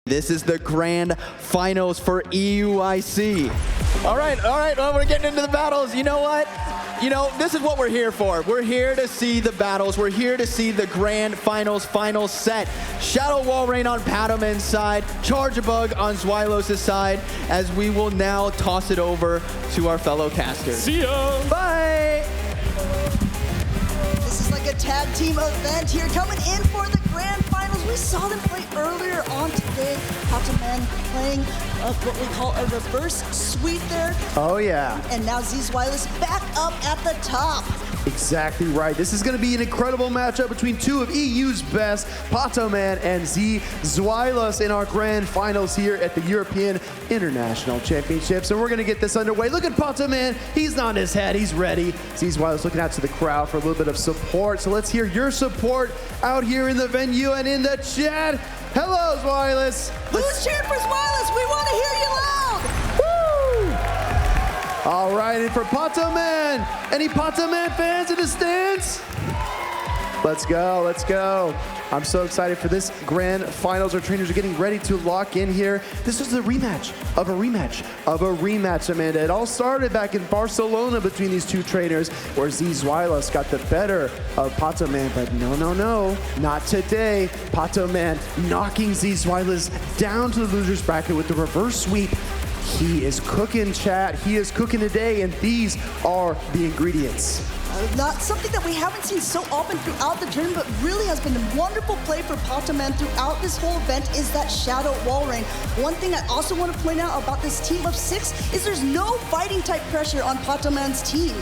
This is the grand finals for EUIC. All right, well, we're getting into the battles. You know what? This is what we're here for. We're here to see the battles. We're here to see the grand finals final set. Shadow Walrein on P4TOM4N's side, Charjabug on Zweilous' side, as we will now toss it over to our fellow casters. See ya! Bye! This is like a tag team event here, coming in for the grand finals. We saw them play earlier on today. P4TOM4N playing what we call a reverse sweep there. Oh yeah. And now Zweilous back up at the top. Exactly right. This is going to be an incredible matchup between two of EU's best, P4TOM4N and Zweilous, in our grand finals here at the European International Championships. And we're going to get this underway. Look at P4TOM4N. He's nodding his head. He's ready. Zweilous looking out to the crowd for a little bit of support. So let's hear your support out here in the venue and in the chat. Hello, Zweilous. Who's cheering for Zweilous? We want to hear you loud. All right, and for P4TOM4N, any P4TOM4N fans in the stands? Let's go, let's go. I'm so excited for this grand finals. Our trainers are getting ready to lock in here. This is the rematch of a rematch of a rematch, Amanda. It all started back in Barcelona between these two trainers, where Zweilous got the better of P4TOM4N, but no, not today. P4TOM4N knocking Zweilous down to the loser's bracket with the reverse sweep. He is cooking, chat. He is cooking today, and these are the ingredients. Not something that we haven't seen so often throughout the tournament, but really has been a wonderful play for P4TOM4N throughout this whole event is that Shadow Walrein. One thing I also want to point out about this team of 6 is there's no fighting type pressure on P4TOM4N's team.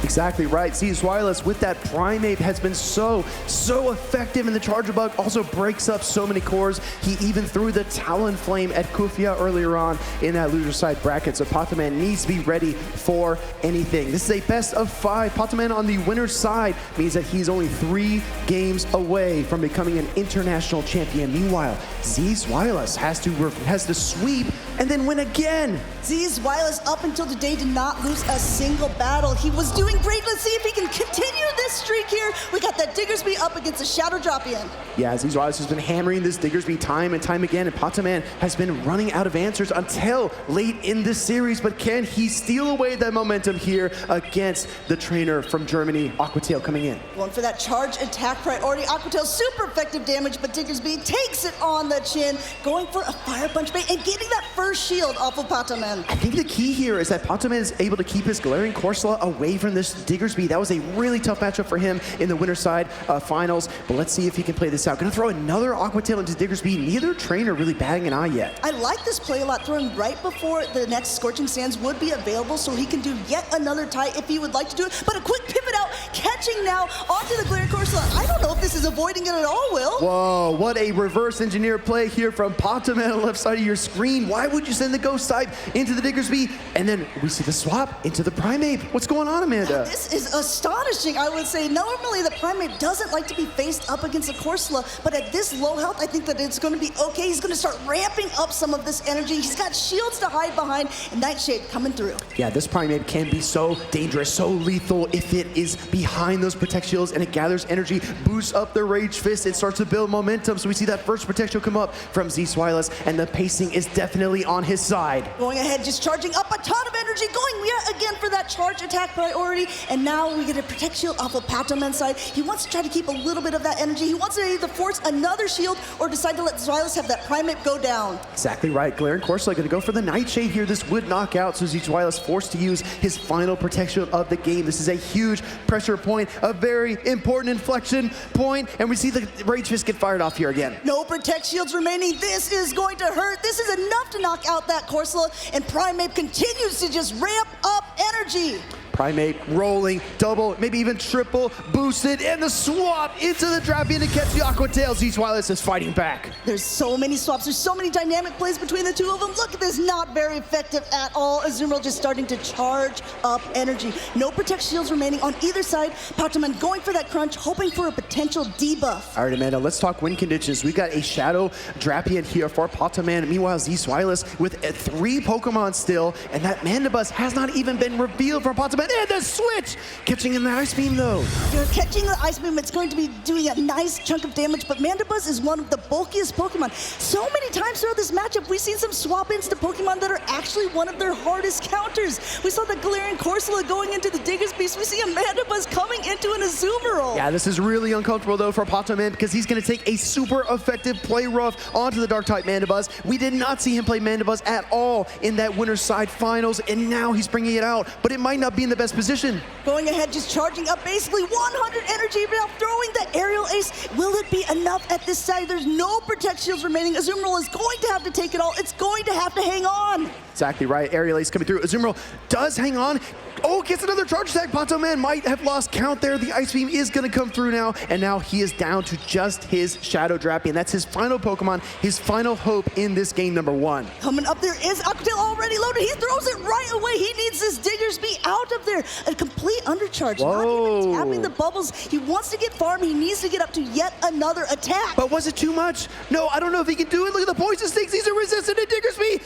Exactly right. Zweilous with that Primate has been so effective, and the Charjabug also breaks up so many cores. He even threw the Talonflame at Kufia earlier on in that loser side bracket, so P4TOM4N needs to be ready for anything. This is a best of 5. P4TOM4N on the winner's side means that he's only 3 games away from becoming an international champion. Meanwhile, Zweilous has to sweep and then win again. Zweilous up until today did not lose a single battle. He was doing great. Let's see if he can continue this streak here. We got that Diggersby up against the Shadow Dropian. Yeah, Zweilous has been hammering this Diggersby time and time again, and P4TOM4N has been running out of answers until late in this series, but can he steal away that momentum here against the trainer from Germany, Aquatail, coming in? Going for that charge attack priority. Aquatail super effective damage, but Diggersby takes it on the chin, going for a Fire Punch bait and getting that first shield off of P4TOM4N. I think the key here is that P4TOM4N is able to keep his Glaring Corsola away from this Diggersby. That was a really tough matchup for him in the winner's side finals, but let's see if he can play this out. Gonna throw another Aquatail into Diggersby. Neither trainer really batting an eye yet. I like this play a lot, throwing right before the next Scorching Sands would be available, so he can do yet another tie if he would like to do it. But a quick pivot out, catching now onto the Glaring Corsola. I don't know if this is avoiding it at all, Will. Whoa, what a reverse engineer play here from P4TOM4N on the left side of your screen. Why would you send the Ghost type into the Diggersby? And then we see the swap into the Primate. What's going on, Amanda? This is astonishing, I would say. Normally, the Primate doesn't like to be faced up against a Corsola, but at this low health, I think that it's going to be okay. He's going to start ramping up some of this energy. He's got shields to hide behind, and Nightshade coming through. Yeah, this Primate can be so dangerous, so lethal if it is behind those Protect Shields and it gathers energy, boosts up the Rage Fist, and starts to build momentum. So we see that first Protect Shield come up from Zweilous, and the pacing is definitely on his side. Going ahead, just charging up a ton of energy, going yet again for that charge attack priority, and now we get a Protect Shield off of P4TOM4N's side. He wants to try to keep a little bit of that energy. He wants to either force another shield or decide to let Zweilous have that Primate go down. Exactly right. Glaring Corsola going to go for the Nightshade here. This would knock out, so Zweilous forced to use his final Protect Shield of the game. This is a huge pressure point, a very important inflection point, and we see the Rage Fist get fired off here again. No Protect Shields remaining. This is going to hurt. This is enough to knock out that Corsola, and Primate continues to just ramp up energy. Primate rolling, double, maybe even triple, boosted, and the swap into the Dropian to catch the Aquatail. Zweilous is fighting back. There's so many swaps. There's so many dynamic plays between the two of them. Look at this, not very effective at all. Azumarill just starting to charge up energy. No Protect Shields remaining on either side. P4TOM4N going for that crunch, hoping for a potential debuff. All right, Amanda, let's talk win conditions. We got a Shadow Dropian here for P4TOM4N. Meanwhile, Zweilous with 3 Pokemon still, and that Mandibuzz has not even been revealed for P4TOM4N. And the switch! Catching in the Ice Beam, though. You're catching the Ice Beam, it's going to be doing a nice chunk of damage, but Mandibuzz is one of the bulkiest Pokemon. So many times throughout this matchup, we've seen some swap-ins to Pokemon that are actually one of their hardest counters. We saw the Galarian Corsola going into the Digger's Beast. We see a Mandibuzz coming into an Azumarill. Yeah, this is really uncomfortable, though, for P4TOM4N because he's going to take a super effective play rough onto the Dark-type Mandibuzz. We did not see him play Mandibuzz at all in that Winner's Side Finals, and now he's bringing it out, but it might not be in the best position. Going ahead, just charging up basically 100 energy, now throwing the Aerial Ace. Will it be enough at this side? There's no Protect Shields remaining. Azumarill is going to have to take it all. It's going to have to hang on. Exactly right. Aerial Ace coming through. Azumarill does hang on. Oh, gets another charge attack. P4TOM4N might have lost count there. The Ice Beam is going to come through now, and now he is down to just his Shadow Drappy, and that's his final Pokemon, his final hope in this game number 1. Coming up there is Aquatail already loaded. He throws it right away. He needs this Diggersby out of there. A complete undercharge. Whoa. Not even tapping the bubbles. He wants to get farm. He needs to get up to yet another attack. But was it too much? No, I don't know if he can do it. Look at the poison sticks. He's a resistant to Diggersby.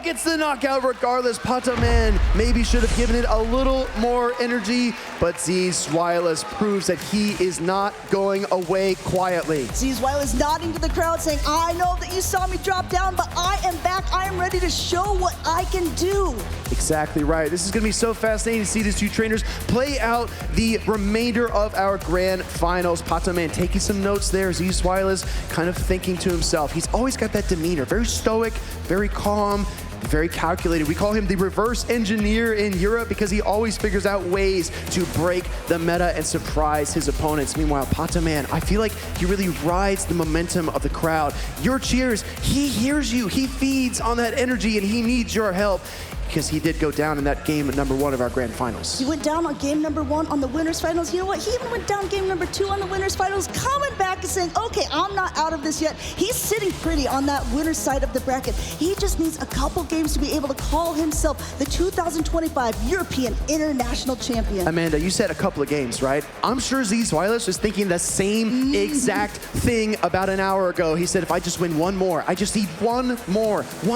Gets the knockout regardless. P4TOM4N maybe should have given it a little more energy, but Zweilous proves that he is not going away quietly. Zweilous nodding to the crowd saying, I know that you saw me drop down, but I am back. I am ready to show what I can do. Exactly right. This is going to be so fascinating to see these two trainers play out the remainder of our grand finals. P4TOM4N taking some notes there. Zweilous kind of thinking to himself. He's always got that demeanor, very stoic, very calm, very calculated. We call him the reverse engineer in Europe because he always figures out ways to break the meta and surprise his opponents. Meanwhile, P4TOM4N, I feel like he really rides the momentum of the crowd. Your cheers, he hears you, he feeds on that energy, and he needs your help, because he did go down in that game number 1 of our grand finals. He went down on game number 1 on the winners finals. You know what? He even went down game number 2 on the winners finals, coming back and saying, okay, I'm not out of this yet. He's sitting pretty on that winner's side of the bracket. He just needs a couple games to be able to call himself the 2025 European International Champion. Amanda, you said a couple of games, right? I'm sure Zweilous was thinking the same exact thing about an hour ago. He said, if I just win one more, I just need one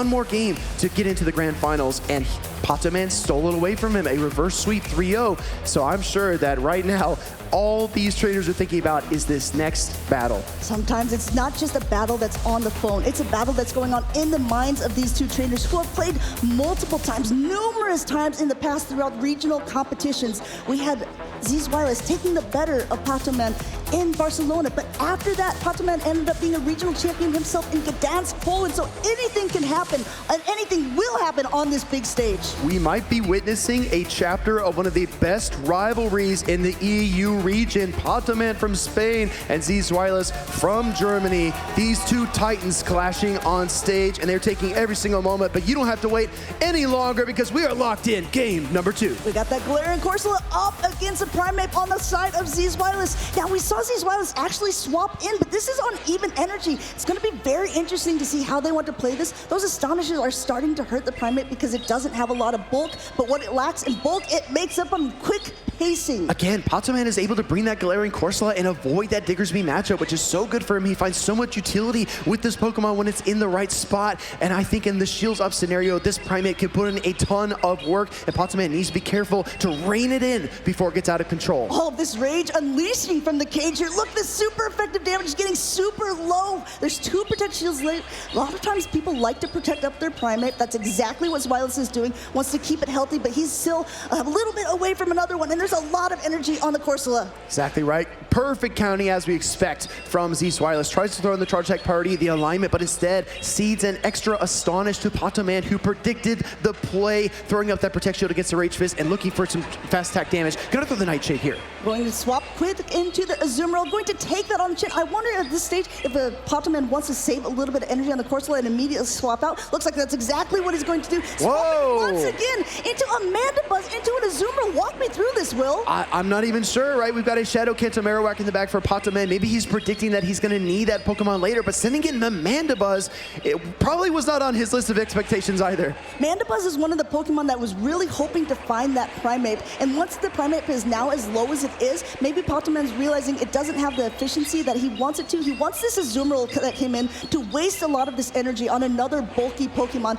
more game to get into the grand finals, and P4TOM4N stole it away from him, a reverse sweep 3-0. So I'm sure that right now, all these trainers are thinking about is this next battle. Sometimes it's not just a battle that's on the phone. It's a battle that's going on in the minds of these two trainers who have played multiple times, numerous times in the past throughout regional competitions. We had Zweilous taking the better of P4TOM4N in Barcelona, but after that, P4TOM4N ended up being a regional champion himself in Gdansk, Poland, so anything can happen, and anything will happen on this big stage. We might be witnessing a chapter of one of the best rivalries in the EU region. P4TOM4N from Spain and Zweilous from Germany. These two titans clashing on stage, and they're taking every single moment, but you don't have to wait any longer because we are locked in game number 2. We got that Galarian Corsola up against a Primeape on the side of Zweilous. Now, we saw Zweilous actually swap in, but this is on even energy. It's going to be very interesting to see how they want to play this. Those Astonishes are starting to hurt the Primeape because it doesn't have a lot of bulk, but what it lacks in bulk, it makes up on quick pacing. Again, P4TOM4N is able to bring that Galarian Corsola and avoid that Diggersby matchup, which is so good for him. He finds so much utility with this Pokemon when it's in the right spot, and I think in the shields up scenario, this Primeape can put in a ton of work, and P4TOM4N needs to be careful to rein it in before it gets out of control. All of this rage unleashing from the cage here. Look, this super effective damage is getting super low. There's 2 Protect Shields late. A lot of times people like to protect up their Primeape. That's exactly what Zweilous is doing. Wants to keep it healthy, but he's still a little bit away from another one, and there's a lot of energy on the Corsola. Exactly right. Perfect counting as we expect from Zweilous. Tries to throw in the charge attack party, the alignment, but instead seeds an extra Astonish to P4TOM4N, who predicted the play, throwing up that Protect Shield against the Rage Fist and looking for some fast attack damage. Gonna throw the Nightshade here. Going to swap quick into the Azumarill, going to take that on the chin. I wonder at this stage if P4TOM4N wants to save a little bit of energy on the Corsola and immediately swap out. Looks like that's exactly what he's going to do. Swapping once again into a Mandibuzz, into an Azumarill. Walk me through this, Will. I'm not even sure, right? We've got a Shadow Kanto Marowak in the back for P4TOM4N. Maybe he's predicting that he's going to need that Pokemon later, but sending in the Mandibuzz, it probably was not on his list of expectations either. Mandibuzz is one of the Pokemon that was really hoping to find that Primeape, and once the Primeape is now as low as it is, maybe P4TOM4N's realizing it doesn't have the efficiency that he wants it to. He wants this Azumarill that came in to waste a lot of this energy on another bulky Pokemon.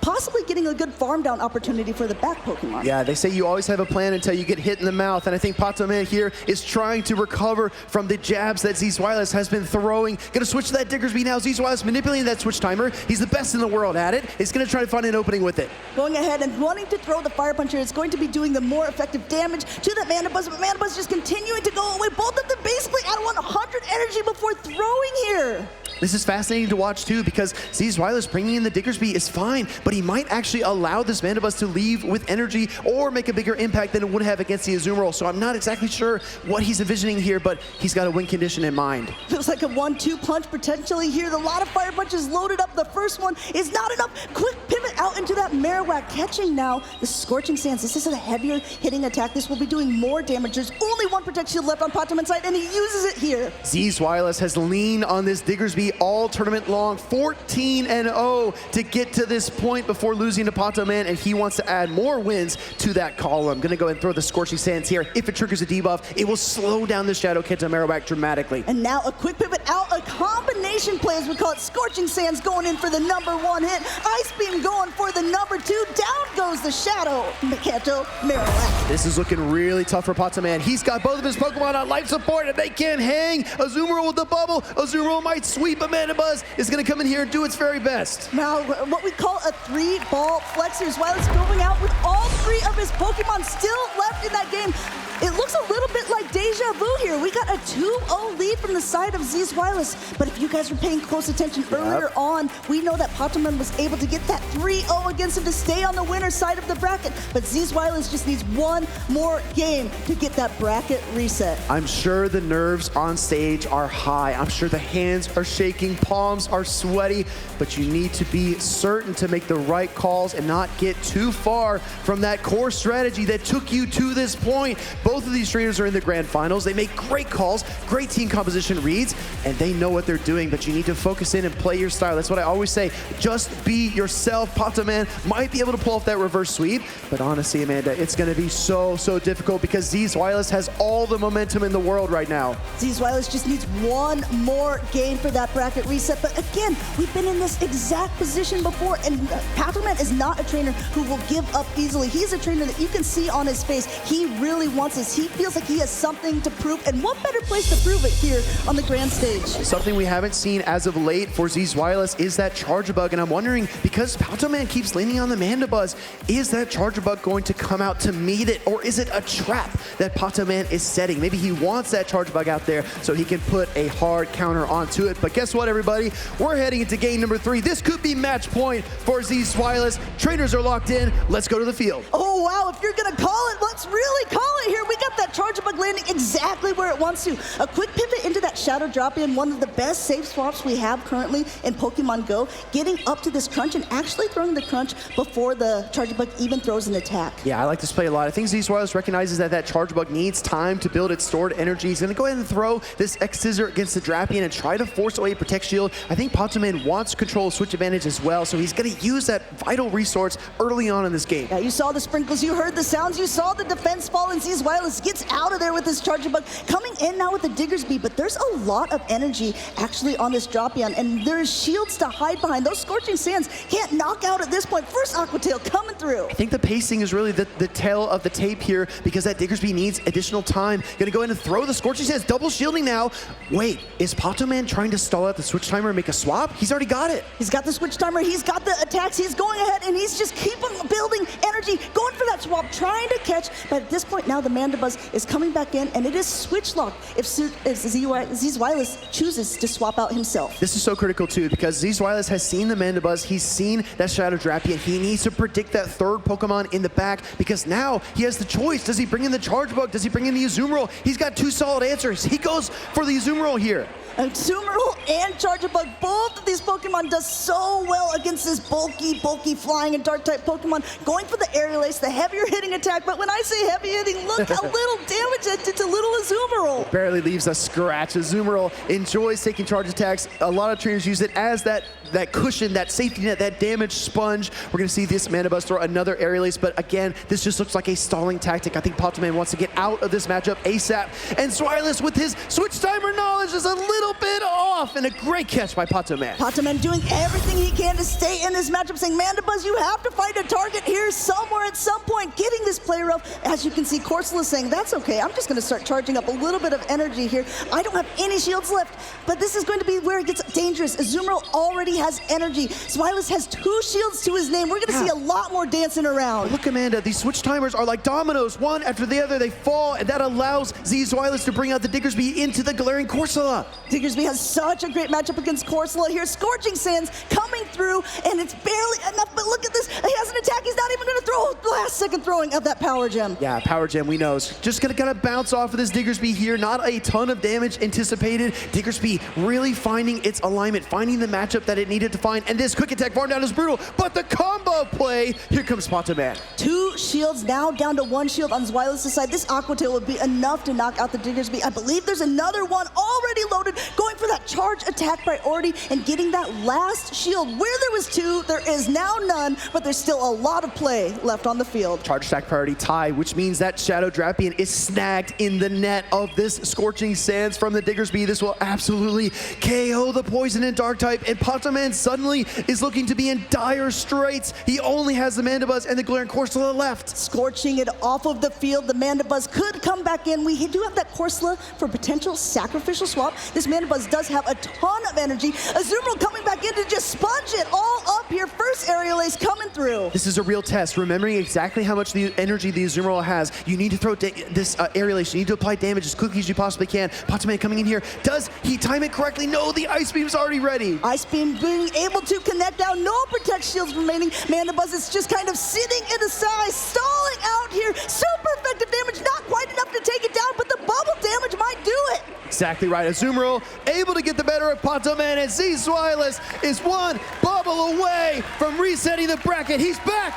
possibly getting a good farm down opportunity for the back Pokemon. Yeah, they say you always have a plan until you get hit in the mouth, and I think P4TOM4N here is trying to recover from the jabs that ZeeZwilus has been throwing. Gonna switch to that Diggersby now. ZeeZwilus manipulating that switch timer. He's the best in the world at it. He's gonna try to find an opening with it. Going ahead and wanting to throw the Fire Puncher is going to be doing the more effective damage to that Mandibuzz, but Mandibuzz just continuing to go away. Both of them basically at 100 energy before throwing here. This is fascinating to watch too, because ZeeZwilus bringing in the Diggersby is fine, but he might actually allow this Mandibuzz to leave with energy or make a bigger impact than it would have against the Azumarill. So I'm not exactly sure what he's envisioning here, but he's got a win condition in mind. Feels like a 1-2 punch potentially here. A lot of Fire Punches loaded up. The first one is not enough. Quick pivot out into that Marowak, catching now the Scorching Sands. This is a heavier hitting attack. This will be doing more damage. There's only one Protect Shield left on P4TOM4N's side, and he uses it here. ZeeZwilus has leaned on this Diggersby all tournament long, 14-0 to get to this point before losing to P4TOM4N, and he wants to add more wins to that column. Gonna go ahead and throw the Scorching Sands here. If it triggers a debuff, it will slow down the Shadow Kid to Marowak dramatically. And now a quick pivot out, a combination play, as we call it. Scorching Sands going in for the #1 hit. Ice Beam going for the #2. Down goes the Shadow Kanto Marowak. This is looking really tough for P4TOM4N. He's got both of his Pokemon on life support, and they can't hang. Azumarill with the bubble. Azumarill might sweep, but Mandibuzz is going to come in here and do its very best. Now, what we call a 3-ball flexors, while it's going out with all 3 of his Pokemon still left in that game. It looks a little bit like deja vu here. We got a 2-0 lead from the side of ZeeZwilus, but if you guys were paying close attention earlier on, we know that P4TOM4N was able to get that 3-0 against him to stay on the winner's side of the bracket, but ZeeZwilus just needs one more game to get that bracket reset. I'm sure the nerves on stage are high. I'm sure the hands are shaking, palms are sweaty, but you need to be certain to make the right calls and not get too far from that core strategy that took you to this point. Both of these trainers are in the grand finals. They make great calls, great team composition reads, and they know what they're doing, but you need to focus in and play your style. That's what I always say. Just be yourself. P4TOM4N might be able to pull off that reverse sweep, but honestly, Amanda, it's going to be so difficult because ZeeZwilus has all the momentum in the world right now. ZeeZwilus just needs one more game for that bracket reset, but again, we've been in this exact position before, and P4TOM4N is not a trainer who will give up easily. He's a trainer that you can see on his face. He really wants this. He feels like he has something to prove, and what better place to prove it here on the grand stage? Something we haven't seen as of late for ZeeZwilus is that Charge Bug, and I'm wondering, because P4TOM4N keeps leaning on the Mandibuzz, is that Charge Bug going to come out to meet it, or is it a trap that P4TOM4N is setting? Maybe he wants that Charge Bug out there so he can put a hard counter onto it, but guess what, everybody? We're heading into game number 3. This could be match point for ZeeZwilus. Trainers are locked in. Let's go to the field. Oh, wow, if you're gonna call it, let's really call it here. We got that Charge Bug landing exactly where it wants to. A quick pivot into that Shadow Drop-In, one of the best save swaps we have currently in Pokemon GO, getting up to this crunch and actually throwing the crunch before the Charge Bug even throws an attack. Yeah, I like this play a lot. I think ZeeZwilus recognizes that Charge Bug needs time to build its stored energy. He's gonna go ahead and throw this X-Scissor against the Drapion and try to force away Protect Shield. I think P4TOM4N wants to control Switch Advantage as well, so he's gonna use that vital resource early on in this game. Yeah, you saw the sprinkles, you heard the sounds, you saw the defense fall, and ZeeZwilus gets out of there with this Charge Bug, coming in now with the Diggersby, but there's a lot of energy actually on this Drapion, and there's shields to hide behind. Those Scorching Sands can't knock out at this point. First Aqua Tail coming through. I think the pacing is really the tail of the tape here, because that Diggersby needs additional time. Gonna go in and throw the Scorching Sands, double shielding now. Wait, is P4TOM4N trying to stall out the Switch Timer and make a swap? He's already got it. He's got the Switch Timer, he's got the attacks, he's going ahead, and he's just keeping building energy, going for that swap, trying to catch, but at this point now the Mandibuzz is coming back in, and it is switch locked if ZeeZwilus chooses to swap out himself. This is so critical too, because ZeeZwilus has seen the Mandibuzz, he's seen that Shadow Drapion, he needs to predict that third Pokemon in the back, because now he has the choice. Does he bring in the Charge Bug? Does he bring in the Azumarill? He's got 2 solid answers. He goes for the Azumarill here. Azumarill and Charge Bug, both of these Pokemon does so well against this bulky flying and dark type Pokemon, going for the Aerial Ace, the heavier hitting attack, but when I say heavy hitting, look how little damage it did to little Azumarill. Barely leaves a scratch. Azumarill enjoys taking charge attacks. A lot of trainers use it as that cushion, that safety net, that damage sponge. We're gonna see this Mandibuzz throw another Aerial Ace, but again, this just looks like a stalling stalling tactic. I think P4TOM4N wants to get out of this matchup ASAP. And Zweilous with his switch timer knowledge is a little bit off, and a great catch by P4TOM4N. P4TOM4N doing everything he can to stay in this matchup, saying, Mandibuzz, you have to find a target here somewhere at some point, getting this player up. As you can see, Corsola saying, that's okay, I'm just gonna start charging up a little bit of energy here. I don't have any shields left, but this is going to be where it gets dangerous. Azumarill already has energy. Zweilous has 2 shields to his name. We're gonna see a lot more dancing around. Look, Amanda, these switch timers are like dominoes. One after the other, they fall, and that allows Zweilous to bring out the Diggersby into the Galarian Corsola. Diggersby has such a great matchup against Corsola here. Scorching Sands coming through, and it's barely enough, but look at this. He has an attack. He's not even gonna throw. Last second throwing of that Power Gem. Yeah, Power Gem, we know, is just gonna kind of bounce off of this Diggersby here. Not a ton of damage anticipated. Diggersby really finding its alignment, finding the matchup that it needed to find, and this quick attack farm down is brutal, but the combo play, here comes P4TOM4N. 2 shields now, down to 1 shield on Zweilous' side. This Aqua Tail would be enough to knock out the Diggersby. I believe there's another one already loaded, going for that charge attack priority and getting that last shield. Where there was 2, there is now none, but there's still a lot of play left on the field. Charge attack priority tie, which means that Shadow Drapion is snagged in the net of this Scorching Sands from the Diggersby. This will absolutely KO the Poison and Dark type, and P4TOM4N suddenly is looking to be in dire straits. He only has the Mandibuzz and the Galarian Corsola left. Scorching it off of the field. The Mandibuzz could come back in. We do have that Corsola for potential sacrificial swap. This Mandibuzz does have a ton of energy. Azumarill coming back in to just sponge it all up here. First aerial ace coming through. This is a real test, remembering exactly how much the energy the Azumarill has. You need to throw this aerial ace. You need to apply damage as quickly as you possibly can. P4TOM4N coming in here. Does he time it correctly? No, the Ice Beam's already ready. Ice Beam being able to connect down. No Protect shields remaining. Mandibuzz is just kind of sitting in the side, stalling out here. Super effective damage. Not quite enough to take it down, but the bubble damage might do it. Exactly right. Azumarill able to get the better of P4TOM4N, and Zweilous is 1 bubble away from resetting the bracket. He's back.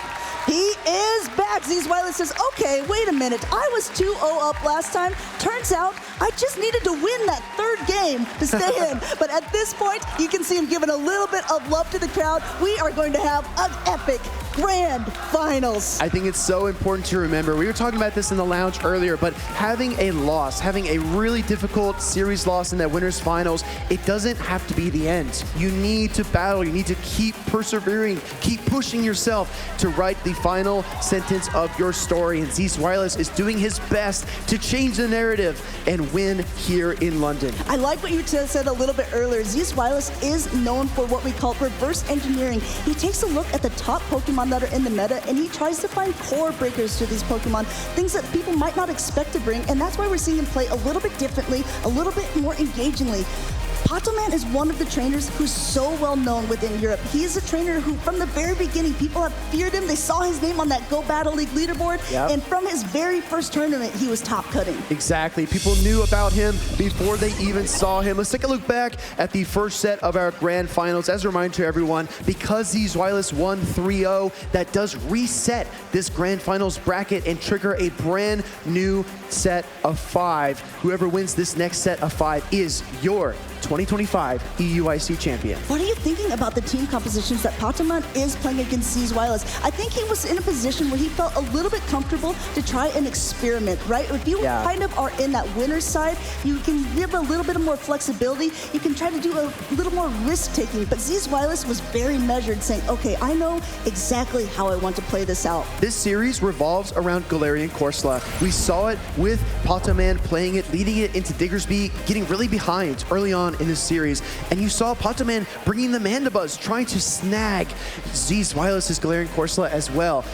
He is back. Zweilous says, okay, wait a minute. I was 2-0 up last time. Turns out I just needed to win that 3rd game to stay in. But at this point, you can see him giving a little bit of love to the crowd. We are going to have an epic grand finals. I think it's so important to remember. We were talking about this in the lounge earlier, but having a loss, having a really difficult series loss in that winners finals, it doesn't have to be the end. You need to battle. You need to keep persevering, keep pushing yourself to write the final sentence of your story. And Zweilous is doing his best to change the narrative and win here in London. I like what you said a little bit earlier. Zweilous is known for what we call reverse engineering. He takes a look at the top Pokemon that are in the meta, and he tries to find core breakers to these Pokemon, things that people might not expect to bring, and that's why we're seeing him play a little bit differently, a little bit more engagingly. P4TOM4N is one of the trainers who's so well known within Europe. He is a trainer who, from the very beginning, people have feared him. They saw his name on that Go Battle League leaderboard, and from his very first tournament, he was top cutting. Exactly. People knew about him before they even saw him. Let's take a look back at the first set of our grand finals. As a reminder to everyone, because Zweilous won 3-0, that does reset this grand finals bracket and trigger a brand new set of 5. Whoever wins this next set of 5 is your 2025 EUIC champion. What are you thinking about the team compositions that P4TOM4N is playing against Zweilous? I think he was in a position where he felt a little bit comfortable to try and experiment, right? If you kind of are in that winner's side, you can give a little bit of more flexibility. You can try to do a little more risk-taking, but Zweilous was very measured, saying, okay, I know exactly how I want to play this out. This series revolves around Galarian Corsola. We saw it with P4TOM4N playing it, leading it into Diggersby, getting really behind early on in this series, and you saw P4TOM4N bringing the Mandibuzz, trying to snag Zweilous' Galarian Corsola as well.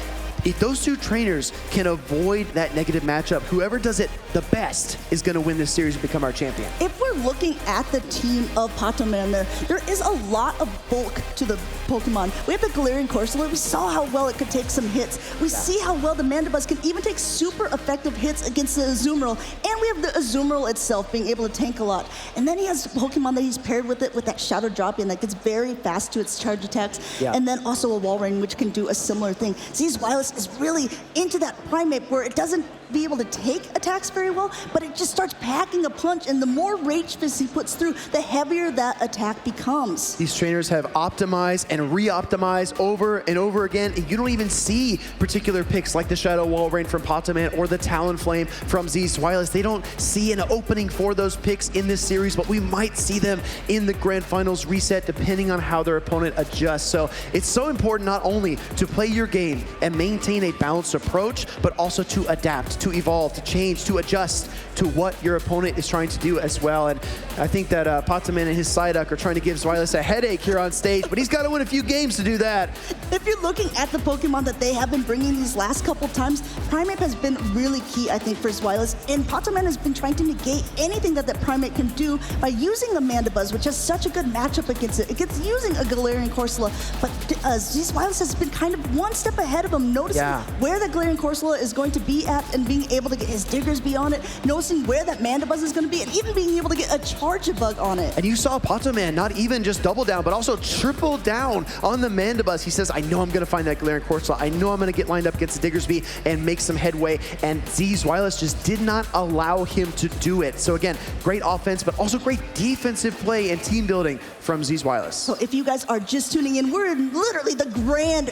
If those two trainers can avoid that negative matchup, whoever does it the best is going to win this series and become our champion. If we're looking at the team of P4TOM4N there is a lot of bulk to the Pokemon. We have the Galarian Corsola. We saw how well it could take some hits. We see how well the Mandibuzz can even take super effective hits against the Azumarill. And we have the Azumarill itself being able to tank a lot. And then he has Pokemon that he's paired with it with that Shadow Drapion that gets very fast to its charge attacks. And then also a Walrein, which can do a similar thing. Zweilous is really into that Primate where it doesn't be able to take attacks very well, but it just starts packing a punch, and the more Rage Fist he puts through, the heavier that attack becomes. These trainers have optimized and re-optimized over and over again, and you don't even see particular picks like the Shadow Wall Rain from P4TOM4N or the Talonflame from Z's Wireless. They don't see an opening for those picks in this series, but we might see them in the Grand Finals reset depending on how their opponent adjusts. So it's so important not only to play your game and maintain a balanced approach, but also to adapt, to evolve, to change, to adjust to what your opponent is trying to do as well. And I think that P4TOM4N and his Psyduck are trying to give Wireless a headache here on stage, but he's got to win a few games to do that. If you're looking at the Pokemon that they have been bringing these last couple times, Primeape has been really key, I think, for Wireless, and P4TOM4N has been trying to negate anything that Primeape can do by using the Mandibuzz, which has such a good matchup against it. It's using a Galarian Corsola, but Z's Wireless has been kind of one step ahead of him, noticing where the Galarian Corsola is going to be at and being able to get his Diggersby on it, noticing where that Mandibuzz is going to be, and even being able to get a Charge-a-Bug on it. And you saw P4TOM4N not even just double down, but also triple down on the Mandibuzz. He says, I know I'm going to find that Galarian Corsola. I know I'm going to get lined up against the Diggersby and make some headway. And Z's Wireless just did not allow him to do it. So again, great offense, but also great defensive play and team building from Z's Wireless. So if you guys are just tuning in, we're in literally the grand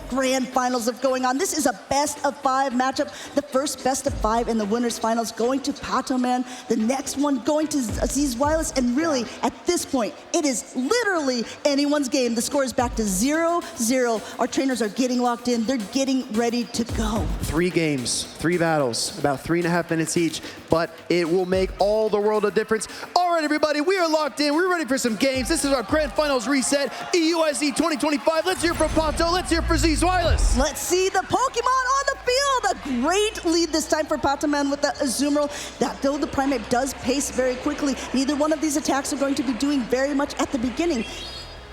finals of going on. This is a best of 5 matchup. The first best of 5 in the winners finals going to P4TOM4N. The next one going to Z's Wireless. And really, at this point, it is literally anyone's game. The score is back to 0-0. Our trainers are getting locked in. They're getting ready to go. 3 games, 3 battles, about 3.5 minutes each, but it will make all the world of difference. All right, everybody, we are locked in. We're ready for some games. This is our Grand Finals reset, EUIC 2025. Let's hear from Pato. Let's hear for Z's Wireless. Let's see the Pokemon on the field. A great lead this time for P4TOM4N with the Azumarill. That though the Primeape does pace very quickly, neither one of these attacks are going to be doing very much at the beginning.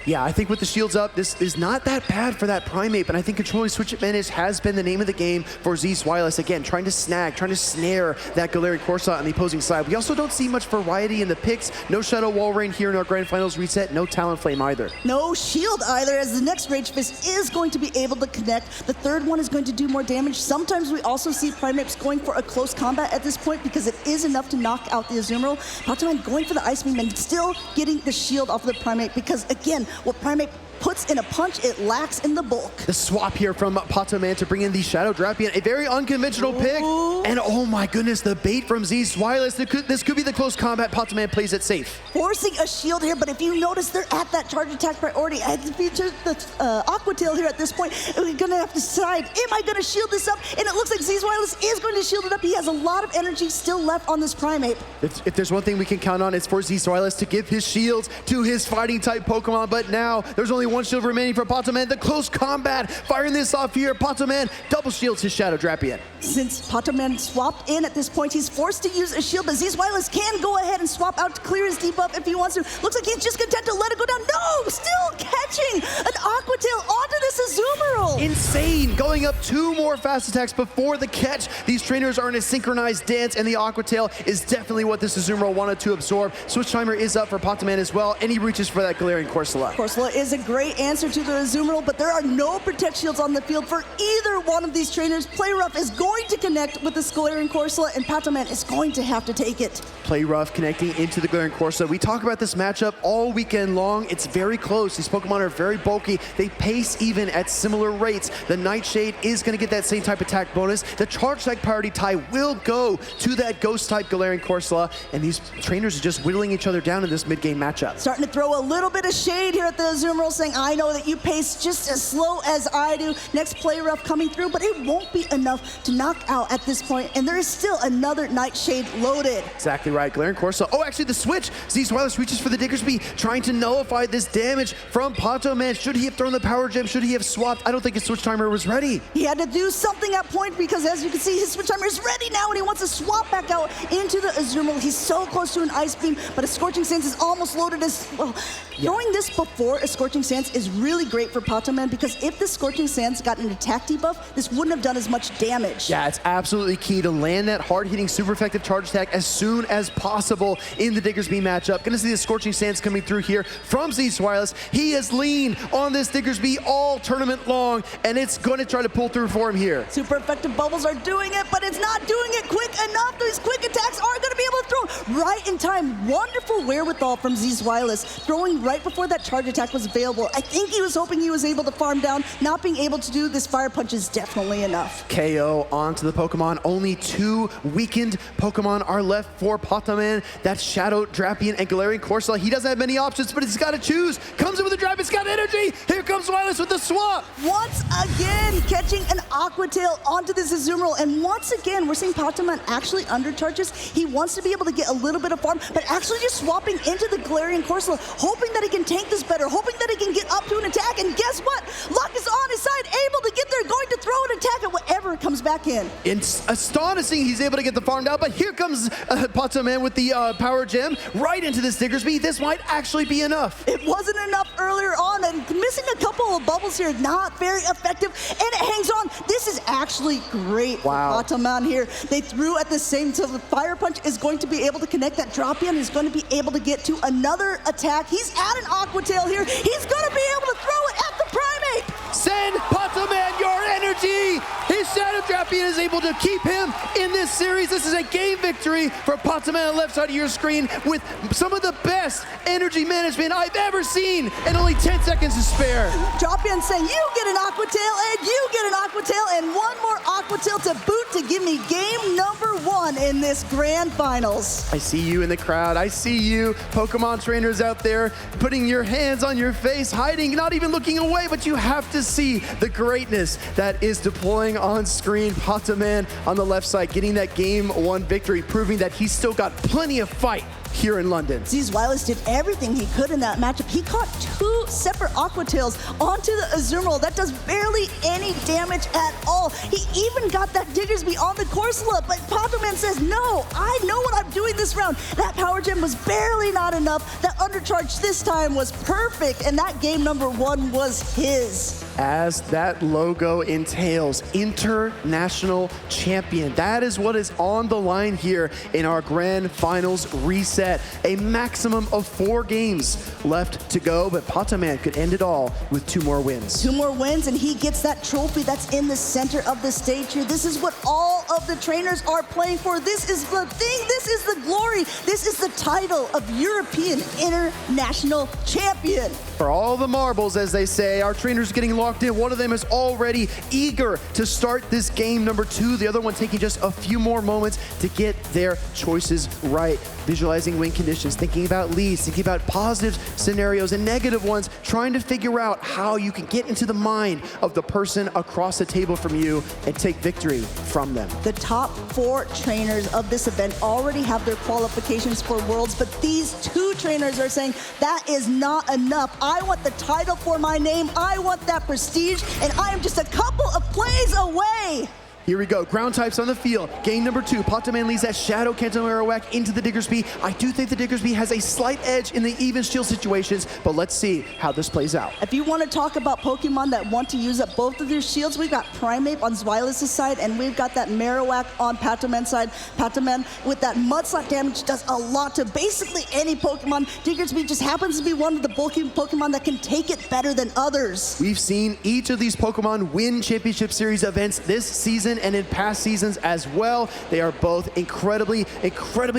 Yeah, I think with the shields up, this is not that bad for that Primeape, and I think controlling switch advantage has been the name of the game for Z's Wireless. Again, trying to snag, trying to snare that Galarian Corsola on the opposing side. We also don't see much variety in the picks. No Shadow Wall Rain here in our Grand Finals reset, no Talonflame either. No shield either, as the next Rage Fist is going to be able to connect. The third one is going to do more damage. Sometimes we also see Primapes going for a close combat at this point because it is enough to knock out the Azumarill. P4TOM4N going for the Ice Beam and still getting the shield off of the Primeape because, again, what Primeape puts in a punch, it lacks in the bulk. The swap here from P4TOM4N to bring in the Shadow Drapion, a very unconventional pick. And oh my goodness, the bait from Z's Wireless. This could be the close combat. P4TOM4N plays it safe. Forcing a shield here, but if you notice, they're at that charge attack priority. I had to feature the Aqua Tail here at this point. We're gonna have to decide, am I gonna shield this up? And it looks like Z's Wireless is going to shield it up. He has a lot of energy still left on this Primeape. If there's one thing we can count on, it's for Z's Wireless to give his shields to his fighting type Pokemon, but now there's only one shield remaining for P4TOM4N. The close combat, firing this off here. P4TOM4N double shields his Shadow Drapion. Since P4TOM4N swapped in at this point, he's forced to use a shield, but Z's Wireless can go ahead and swap out to clear his debuff if he wants to. Looks like he's just content to let it go down. No, still catching an Aqua Tail onto this Azumarill. Insane, going up 2 more fast attacks before the catch. These trainers are in a synchronized dance, and the Aqua Tail is definitely what this Azumarill wanted to absorb. Switch timer is up for P4TOM4N as well, and he reaches for that Galarian Corsola. Corsola is a great answer to the Azumarill, but there are no Protect Shields on the field for either one of these trainers. Play Rough is going to connect with the Galarian Corsola, and P4TOM4N is going to have to take it. Play Rough connecting into the Galarian Corsola. We talk about this matchup all weekend long. It's very close. These Pokemon are very bulky. They pace even at similar rates. The Nightshade is going to get that same type attack bonus. The Charge Type priority tie will go to that Ghost Type Galarian Corsola, and these trainers are just whittling each other down in this mid-game matchup. Starting to throw a little bit of shade here at the Azumarill, saying, I know that you pace just as slow as I do. Next Play Rough coming through, but it won't be enough to knock out at this point, and there is still another Nightshade loaded. Exactly right, Galarian Corsola. Oh, actually the switch. Z's Wireless reaches for the Diggersby, trying to nullify this damage from P4TOM4N. Should he have thrown the Power Gem? Should he have swapped? I don't think his switch timer was ready. He had to do something at point because, as you can see, his switch timer is ready now, and he wants to swap back out into the Azumarill. He's so close to an Ice Beam, but a Scorching Sands is almost loaded as well. Throwing this before a Scorching Sands Sands is really great for P4TOM4N because if the Scorching Sands got an attack debuff, this wouldn't have done as much damage. Yeah, it's absolutely key to land that hard-hitting, super effective charge attack as soon as possible in the Diggersby matchup. Gonna see the Scorching Sands coming through here from Zeus Wireless. He has leaned on this Diggersby all tournament long, and it's gonna try to pull through for him here. Super effective bubbles are doing it, but it's not doing it quick enough. These quick attacks are gonna be able to throw right in time. Wonderful wherewithal from Zeus Wireless, throwing right before that charge attack was available. I think he was hoping he was able to farm down. Not being able to do this fire punch is definitely enough. KO onto the Pokemon. Only 2 weakened Pokemon are left for P4TOM4N. That's Shadow, Drapion, and Galarian Corsola. He doesn't have many options, but he's got to choose. Comes in with a Drapion, it's got energy. Here comes Wireless with the swap. Once again, catching an Aqua Tail onto this Azumarill, and once again, we're seeing P4TOM4N actually undercharges. He wants to be able to get a little bit of farm, but actually just swapping into the Galarian Corsola, hoping that he can tank this better, hoping that he can get up to an attack, and guess what? Luck is on his side, able to get there, going to throw an attack at whatever comes back in. It's astonishing he's able to get the farm down, but here comes P4TOM4N with the Power Gem right into this Diggersby. This might actually be enough. It wasn't enough earlier on, and missing a couple of bubbles here, not very effective, and it hangs on. This is actually great Wow. for P4TOM4N here. They threw at the same time. The Fire Punch is going to be able to connect that Drapion. He's going to be able to get to another attack. He's at an Aqua Tail here. He's going to be able to throw it at the Primate. Send P4TOM4N your energy. His Shadow Drapion is able to keep him in this series. This is a game victory for P4TOM4N on the left side of your screen with some of the best energy management I've ever seen and only 10 seconds to spare. Drapion saying, you get an Aqua Tail, and you get an Aqua Tail, and one more Aqua Tail to boot to give me game number 1 in this grand finals. I see you in the crowd. I see you, Pokemon trainers out there, putting your hands on your face, hiding, not even looking away, but you have to see the greatness that is deploying on screen. P4TOM4N on the left side, getting that game 1 victory, proving that he's still got plenty of fight here in London. Zeus Wireless did everything he could in that matchup. He caught 2 separate Aqua Tails onto the Azumarill. That does barely any damage at all. He even got that Diggersby on the Corsola, but P4TOM4N says, no, I know what I'm doing this round. That Power Gem was barely not enough. That Undercharge this time was perfect, and that game number 1 was his. As that logo entails, international champion. That is what is on the line here in our grand finals reset. A maximum of 4 games left to go, but P4TOM4N could end it all with 2 more wins. 2 more wins, and he gets that trophy that's in the center of the stage here. This is what all of the trainers are playing for. This is the thing. This is the glory. This is the title of European International Champion. For all the marbles, as they say, our trainers getting locked in. One of them is already eager to start this game number 2. The other one taking just a few more moments to get their choices right. Visualizing win conditions, thinking about leads, thinking about positive scenarios and negative ones, trying to figure out how you can get into the mind of the person across the table from you and take victory from them. The top 4 trainers of this event already have their qualifications for Worlds, but these 2 trainers are saying that is not enough. I want the title for my name, I want that prestige, and I am just a couple of plays away. Here we go, ground types on the field. Game number 2, P4TOM4N leads that Shadow Kanto Marowak into the Diggersby. I do think the Diggersby has a slight edge in the even shield situations, but let's see how this plays out. If you want to talk about Pokemon that want to use up both of their shields, we've got Primeape on Zwilus' side, and we've got that Marowak on P4TOM4N's side. P4TOM4N with that Mudslap damage does a lot to basically any Pokemon. Diggersby just happens to be one of the bulky Pokemon that can take it better than others. We've seen each of these Pokemon win Championship Series events this season and in past seasons as well. They are both incredibly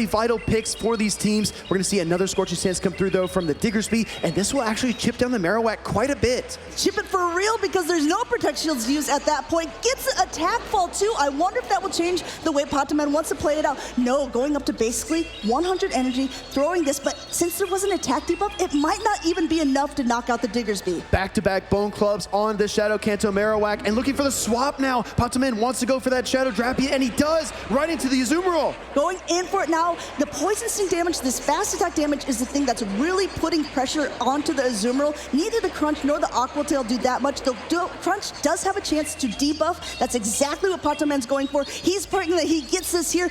vital picks for these teams. We're gonna see another Scorching Sands come through though from the Diggersby, and this will actually chip down the Marowak quite a bit. Chip it for real because there's no Protect Shields used at that point. Gets an attack fall too. I wonder if that will change the way P4TOM4N wants to play it out. No, going up to basically 100 energy, throwing this, but since there was an attack debuff, it might not even be enough to knock out the Diggersby. Back-to-back Bone Clubs on the Shadow Kanto Marowak, and looking for the swap now. P4TOM4N wants to go for that Shadow Drapion, and he does, right into the Azumarill. Going in for it now. The Poison Sting damage, this fast attack damage is the thing that's really putting pressure onto the Azumarill. Neither the Crunch nor the Aqua Tail do that much. The Crunch does have a chance to debuff. That's exactly what P4TOM4N's going for. He's praying that he gets this here.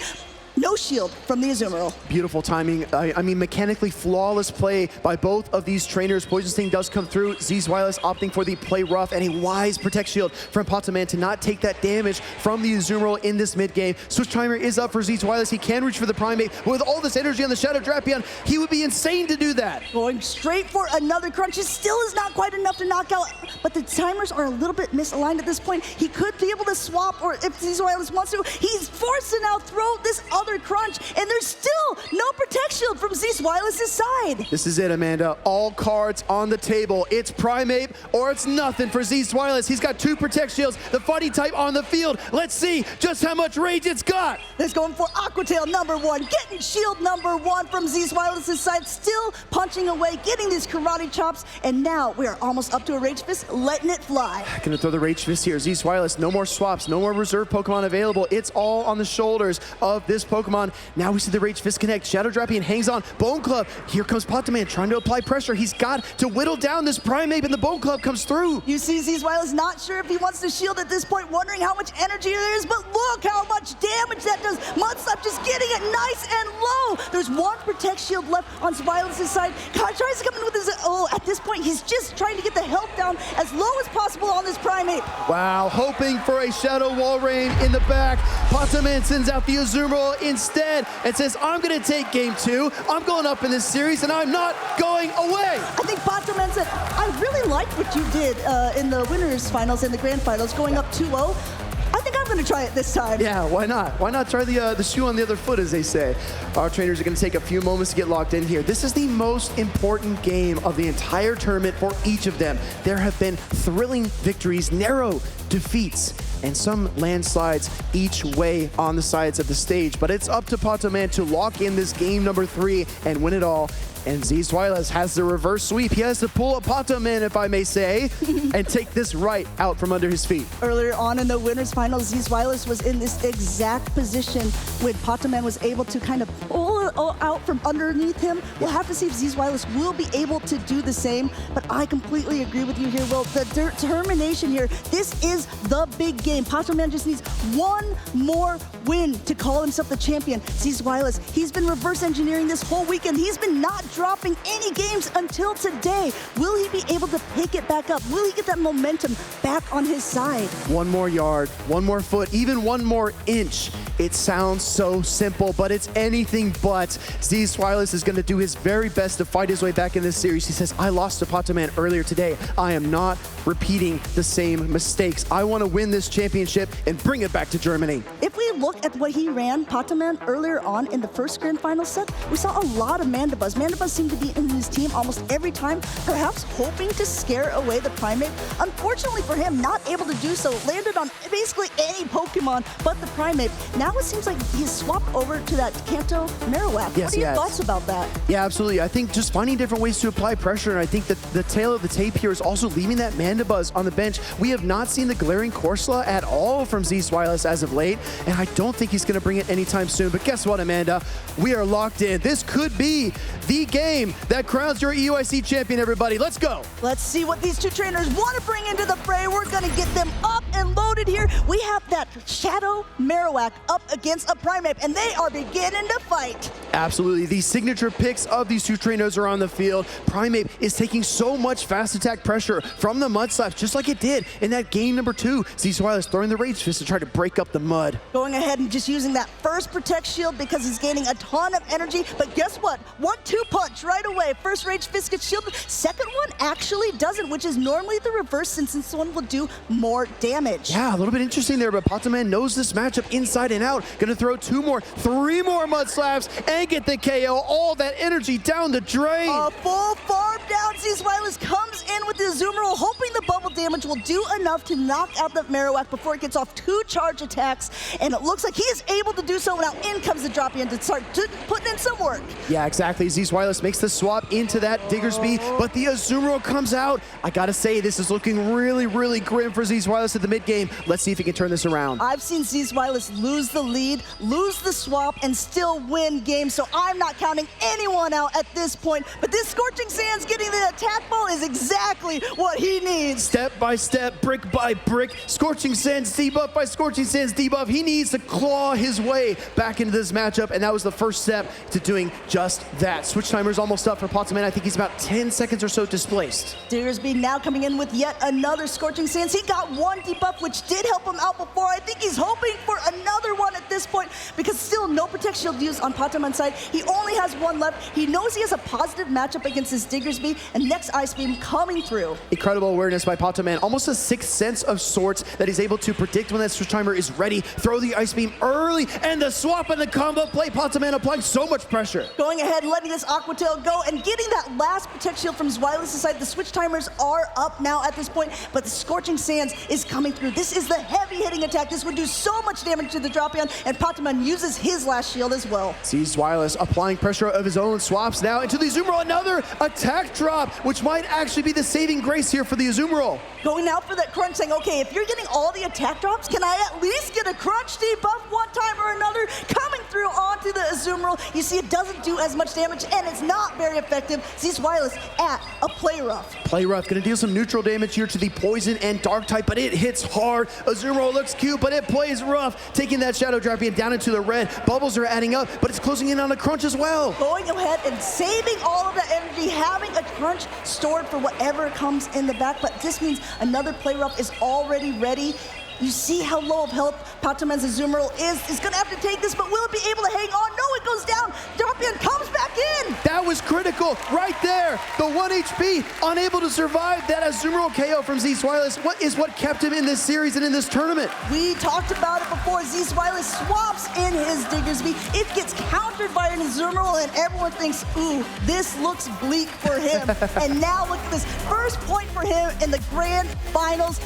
no shield from the Azumarill. Beautiful timing. I mean, mechanically flawless play by both of these trainers. Poison Sting does come through. Z's Wireless opting for the play rough and a wise Protect Shield from P4TOM4N to not take that damage from the Azumarill in this mid game. Switch timer is up for Z's Wireless. He can reach for the Primate, but with all this energy on the Shadow Drapion, he would be insane to do that. Going straight for another crunch. It still is not quite enough to knock out, but the timers are a little bit misaligned at this point. He could be able to swap, or if Z's Wireless wants to, he's forced to now throw this other crunch, and there's still no Protect Shield from Z's Wireless's side. This is it, Amanda. All cards on the table. It's Primate or it's nothing for Z's Wireless. He's got 2 Protect Shields, the fighting type on the field. Let's see just how much rage it's got. He's going for Aqua Tail #1, getting shield #1 from Z's Wireless's side, still punching away, getting these karate chops, and now we are almost up to a Rage Fist, letting it fly. Gonna throw the Rage Fist here. Z's Wireless, no more swaps, no more reserve Pokemon available. It's all on the shoulders of this Pokemon. Now we see the Rage Fist connect. Shadow Drapion hangs on. Bone Club. Here comes P4TOM4N trying to apply pressure. He's got to whittle down this Primate, and the Bone Club comes through. You see Z's Wireless not sure if he wants to shield at this point, wondering how much energy there is, but look how much damage that does. Mudslap just getting it nice and low. There's 1 Protect Shield left on Wireless's side. Kai tries to come in with his, at this point, he's just trying to get the health down as low as possible on this Primate. Wow, hoping for a Shadow Wall Rain in the back. P4TOM4N sends out the Azumarill instead and says, I'm going to take game 2. I'm going up in this series, and I'm not going away. I think P4TOM4N said, I really liked what you did in the winners finals and the grand finals, going up 2-0. I think I'm going to try it this time. Yeah, why not? Why not try the shoe on the other foot, as they say? Our trainers are going to take a few moments to get locked in here. This is the most important game of the entire tournament for each of them. There have been thrilling victories, narrow defeats, and some landslides each way on the sides of the stage. But it's up to P4TOM4N to lock in this game #3 and win it all. And Z's Wireless has the reverse sweep. He has to pull a P4TOM4N, if I may say, and take this right out from under his feet. Earlier on in the winners finals, Z's Wireless was in this exact position when P4TOM4N was able to kind of pull it out from underneath him. We'll have to see if Z's Wireless will be able to do the same, but I completely agree with you here, Will. The determination here, this is the big game. P4TOM4N just needs 1 more win to call himself the champion. Z's Wireless, he's been reverse engineering this whole weekend. He's been not dropping any games until today. Will he be able to pick it back up? Will he get that momentum back on his side? 1 more yard, 1 more foot, even 1 more inch. It sounds so simple, but it's anything but. Z's Wireless is going to do his very best to fight his way back in this series. He says, I lost to P4TOM4N earlier today. I am not repeating the same mistakes. I want to win this championship and bring it back to Germany. If we look at what he ran, P4TOM4N, earlier on in the first grand final set, we saw a lot of Mandibuzz. Mandibuzz seemed to be in his team almost every time, perhaps hoping to scare away the Primate. Unfortunately for him, not able to do so, landed on basically any Pokemon but the Primate. Now it seems like he's swapped over to that Kanto Marowak. Yes, what are your thoughts about that? Yeah, absolutely. I think just finding different ways to apply pressure, and I think that the tail of the tape here is also leaving that Mandibuzz on the bench. We have not seen the glaring Corsola at all from Z's Wireless as of late, and I don't think he's going to bring it anytime soon. But guess what, Amanda? We are locked in. This could be the game that crowns your EUIC champion, everybody. Let's go. Let's see what these 2 trainers want to bring into the fray. We're going to get them up and loaded here. We have that Shadow Marowak up against a Primate, and they are beginning to fight. Absolutely. The signature picks of these 2 trainers are on the field. Primate is taking so much fast attack pressure from the Mud Slaps, just like it did in that game #2. Z's Wireless throwing the Rage Fist to try to break up the mud. Going ahead and just using that first Protect Shield because he's gaining a ton of energy. But guess what? 1-2 punch right away. First Rage Fist gets shielded. Second one actually doesn't, which is normally the reverse since this one will do more damage. Yeah, a little bit interesting there, but P4TOM4N knows this matchup inside and out. Gonna throw 2 more, 3 more Mud Slaps and get the KO. All that energy down the drain. A full farm down. Z's Wireless comes in with the Azumarill, hoping the bubble damage will do enough to knock out the Marowak before it gets off 2 charge attacks. And it looks like he is able to do so. Now in comes the Drapion to start putting in some work. Yeah, exactly. Z's Wireless makes the swap into that Diggersby, but the Azumarill comes out. I gotta say, this is looking really, really grim for Z's Wireless at the mid game. Let's see if he can turn this around. I've seen Z's Wireless lose the lead, lose the swap, and still win games, so I'm not counting anyone out at this point. But this Scorching Sands getting getting the attack ball is exactly what he needs. Step by step, brick by brick, Scorching Sands debuff by Scorching Sands debuff. He needs to claw his way back into this matchup, and that was the first step to doing just that. Switch timer's almost up for P4TOM4N. I think he's about 10 seconds or so displaced. Diggersby now coming in with yet another Scorching Sands. He got one debuff, which did help him out before. I think he's hoping for another one at this point, because still no Protect Shield used on P4TOM4N's side. He only has one left. He knows he has a positive matchup against his Diggersby, and next Ice Beam coming through. Incredible awareness by P4TOM4N. Almost a sixth sense of sorts that he's able to predict when that switch timer is ready. Throw the Ice Beam early, and the swap and the combo play. P4TOM4N applying so much pressure. Going ahead, letting this Aqua Tail go, and getting that last Protect Shield from Zweilous' side. The switch timers are up now at this point, but the Scorching Sands is coming through. This is the heavy hitting attack. This would do so much damage to the Drapion, and P4TOM4N uses his last shield as well. Sees Zweilous applying pressure of his own, swaps now into the Azumarill. Another attack drop, which might actually be the saving grace here for the Azumarill. Going out for that crunch, saying, okay, if you're getting all the attack drops, can I at least get a crunch debuff one time or another? Coming through onto the Azumarill. You see, it doesn't do as much damage, and it's not very effective. Sees Zweilous at a Play Rough. Play Rough, gonna deal some neutral damage here to the Poison and Dark type, but it hits hard. Azumarill looks cute, but it plays rough, taking that Shadow Drapion down into the red. Bubbles are adding up, but it's closing in on a crunch as well. Going ahead and saving all of that energy, having a crunch stored for whatever comes in the back, but this means another Play Rough is already ready. You see how low of health P4TOM4N's Azumarill is. He's gonna have to take this, but will it be able to hang on? No, it goes down. Drapion comes back in. That was critical right there. The 1 HP, unable to survive that Azumarill KO from Z Zweilous. What is what kept him in this series and in this tournament? We talked about it before. Z Zweilous swaps in his Diggersby. It gets countered by an Azumarill, and everyone thinks, ooh, this looks bleak for him. And now look at this. First point for him in the grand finals.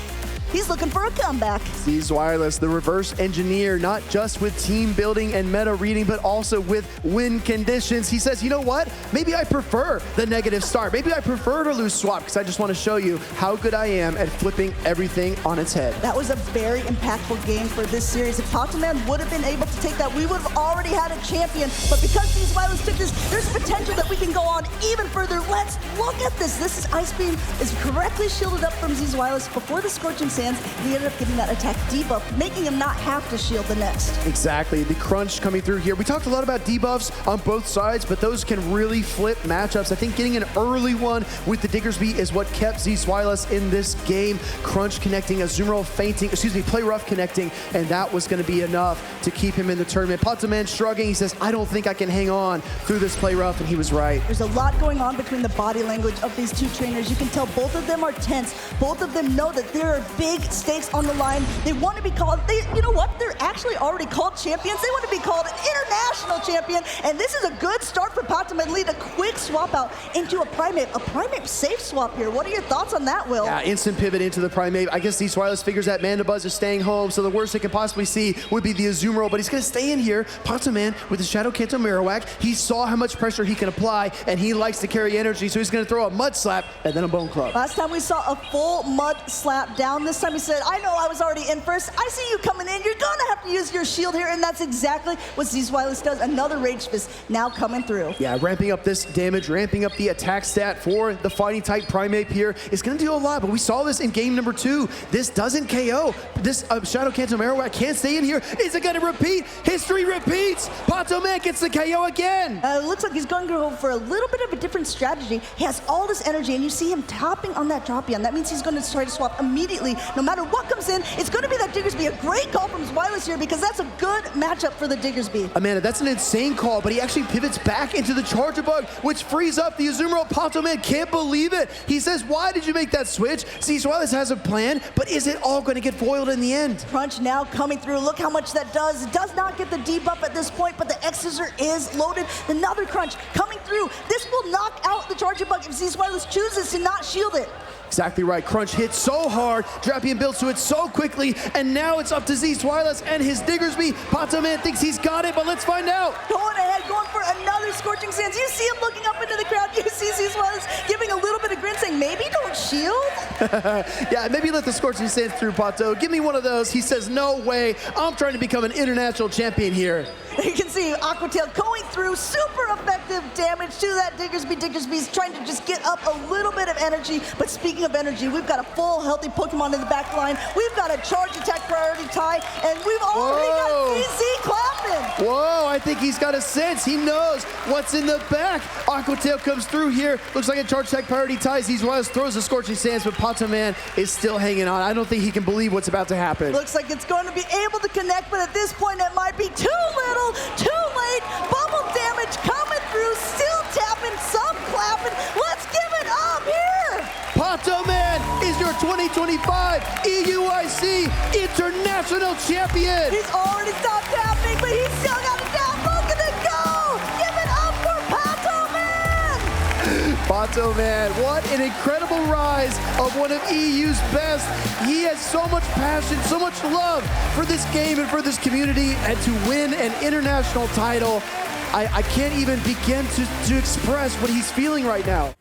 He's looking for a comeback. Z Zweilous, the reverse engineer, not just with team building and meta reading, but also with win conditions. He says, you know what? Maybe I prefer the negative start. Maybe I prefer to lose swap, because I just want to show you how good I am at flipping everything on its head. That was a very impactful game for this series. If P4TOM4N would have been able to take that, we would have already had a champion. But because Z Zweilous took this, there's potential that we can go on even further. Let's look at this. This is Ice Beam is correctly shielded up from Z Zweilous before the Scorching Sands. He ended up getting that attack debuff, making him not have to shield the next. Exactly, the crunch coming through here. We talked a lot about debuffs on both sides, but those can really flip matchups. I think getting an early one with the Diggersby is what kept Z Zweilous in this game. Crunch connecting, Azumarill fainting, Play Rough connecting, and that was going to be enough to keep him in the tournament. P4TOM4N shrugging, he says, I don't think I can hang on through this Play Rough, and he was right. There's a lot going on between the body language of these two trainers. You can tell both of them are tense. Both of them know that there are big stakes on the line. They want to be called, you know what? They're actually already called champions. They want to be called an international champion, and this is a good start for P4TOM4N. Lead a quick swap out into a Primate safe swap here. What are your thoughts on that, Will? Yeah, instant pivot into the Primate. I guess Z Zweilous figures that Mandibuzz is staying home, so the worst they can possibly see would be the Azumarill, but he's going to stay in here. P4TOM4N with the Shadow Kanto Marowak, he saw how much pressure he can apply, and he likes to carry energy, so he's going to throw a Mud Slap and then a Bone Club. Last time we saw a full Mud Slap down. This time he said, I know I was already in first. I see you coming in. You're going to have to use your shield here, and that's exactly what Z Zweilous does. Another Rage Fist now coming through. Yeah, ramping up this damage, ramping up the attack stat for the fighting type Primate here is going to do a lot, but we saw this in game number 2. This doesn't KO. This Shadow Kanto Marowak can't stay in here. Is it going to repeat? History repeats. P4TOM4N gets the KO again. It looks like he's going to go for a little bit of a different strategy. He has all this energy, and you see him topping on that Drapion. That means he's going to try to swap immediately. No matter what comes in, it's going to be that Diggersby. A great call from Zweilous here, because that's a good matchup for the Diggersby. Amanda, that's an insane call, but he actually pivots back into the Charger Bug, which frees up the Azumarill. P4TOM4N can't believe it. He says, why did you make that switch? See, Zweilous has a plan, but is it all going to get foiled in the end? Crunch now coming through. Look how much that does. It does not get the debuff at this point, but the X-Scissor is loaded. Another Crunch coming through. This will knock out the Charger Bug if Z Zweilous chooses to not shield it. Exactly right. Crunch hits so hard, Drapion builds to it so quickly, and now it's up to Z Zweilous and his Diggersby. P4TOM4N thinks he's got it, but let's find out. Going ahead, going for another Scorching Sands. You see him looking up into the crowd. You see Z Zweilous giving a little bit of grin, saying, maybe don't shield? Yeah, maybe let the Scorching Sands through, Pato. Give me one of those. He says, no way. I'm trying to become an international champion here. You can see Aquatail going through super effective damage to that Diggersby, trying to just get up a little bit of energy. But speaking of energy, we've got a full healthy Pokemon in the back line. We've got a charge attack priority tie, and we've already got CC clapping. Whoa, I think he's got a sense. He knows what's in the back. Aquatail comes through here. Looks like a charge attack priority ties. He throws a Scorching Sands, but P4TOM4N is still hanging on. I don't think he can believe what's about to happen. Looks like it's going to be able to connect, but at this point it might be too little, too late. Bubble damage coming through, still tapping, some clapping. Let's give it up here. P4TOM4N is your 2025 EUIC International Champion. He's already stopped tapping, but he's still got a tap. Look at it go. Give it up for P4TOM4N. P4TOM4N, what an incredible rise of one of EU's best. He has so much passion, so much love for this game and for this community, and to win an international title, I can't even begin to express what he's feeling right now.